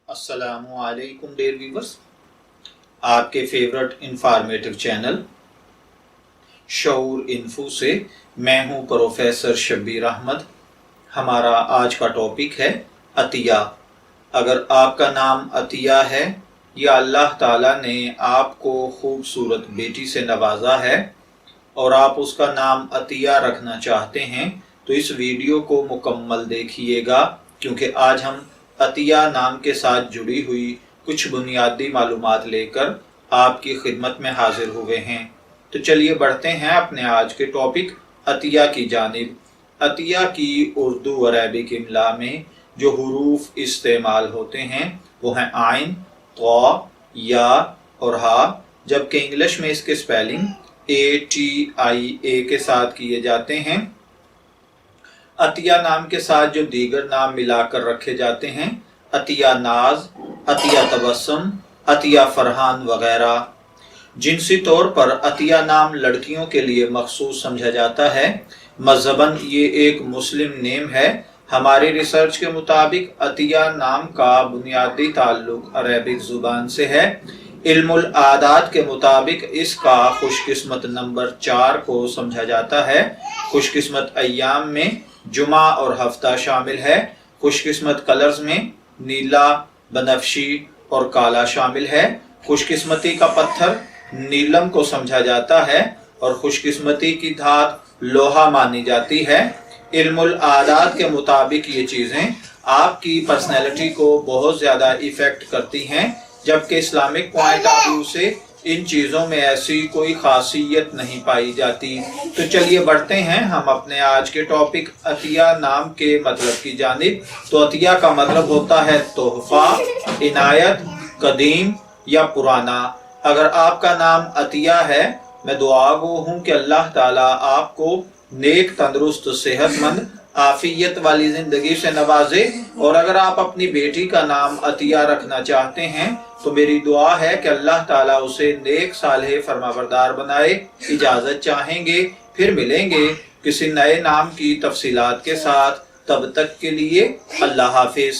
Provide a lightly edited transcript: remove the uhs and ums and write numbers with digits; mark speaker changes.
Speaker 1: السلام علیکم dear viewers, آپ کے فیورٹ انفارمیٹو چینل شعور انفو سے میں ہوں پروفیسر شبیر احمد۔ ہمارا آج کا ٹاپک ہے عطیہ۔ اگر آپ کا نام عطیہ ہے یا اللہ تعالیٰ نے آپ کو خوبصورت بیٹی سے نوازا ہے اور آپ اس کا نام عطیہ رکھنا چاہتے ہیں تو اس ویڈیو کو مکمل دیکھیے گا، کیونکہ آج ہم عطیہ نام کے ساتھ جڑی ہوئی کچھ بنیادی معلومات لے کر آپ کی خدمت میں حاضر ہوئے ہیں۔ تو چلیے بڑھتے ہیں اپنے آج کے ٹاپک عطیہ کی جانب۔ عطیہ کی اردو اور عربک املا میں جو حروف استعمال ہوتے ہیں وہ ہیں عین، طا، یا اور ہا، جبکہ انگلش میں اس کے سپیلنگ ATIA کے ساتھ کیے جاتے ہیں۔ عطیہ نام کے ساتھ جو دیگر نام ملا کر رکھے جاتے ہیں، عطیہ ناز، عطیہ تبسم، عطیہ فرحان وغیرہ۔ جنسی طور پر عطیہ نام لڑکیوں کے لیے مخصوص سمجھا جاتا ہے۔ مذہباً یہ ایک مسلم نیم ہے۔ ہماری ریسرچ کے مطابق عطیہ نام کا بنیادی تعلق عربک زبان سے ہے۔ علم العادات کے مطابق اس کا خوش قسمت نمبر 4 کو سمجھا جاتا ہے۔ خوش قسمت ایام میں جمعہ اور ہفتہ شامل ہے۔ خوش قسمت کلرز میں نیلا، بنفشی اور کالا شامل ہے۔ خوش قسمتی کا پتھر نیلم کو سمجھا جاتا ہے اور خوش قسمتی کی دھات لوہا مانی جاتی ہے۔ علم العادات کے مطابق یہ چیزیں آپ کی پرسنالٹی کو بہت زیادہ ایفیکٹ کرتی ہیں، جبکہ اسلامک پوائنٹ آف ویو سے ان چیزوں میں ایسی کوئی خاصیت نہیں پائی جاتی۔ تو چلیے بڑھتے ہیں ہم اپنے آج کے ٹاپک عطیہ نام کے مطلب کی جانب۔ تو عطیہ کا مطلب ہوتا ہے تحفہ، عنایت، قدیم یا پرانا۔ اگر آپ کا نام عطیہ ہے، میں دعا گو ہوں کہ اللہ تعالیٰ آپ کو نیک، تندرست، صحت مند، عافیت والی زندگی سے نوازے۔ اور اگر آپ اپنی بیٹی کا نام عطیہ رکھنا چاہتے ہیں تو میری دعا ہے کہ اللہ تعالیٰ اسے نیک، صالح، فرمانبردار بنائے۔ اجازت چاہیں گے، پھر ملیں گے کسی نئے نام کی تفصیلات کے ساتھ۔ تب تک کے لیے اللہ حافظ۔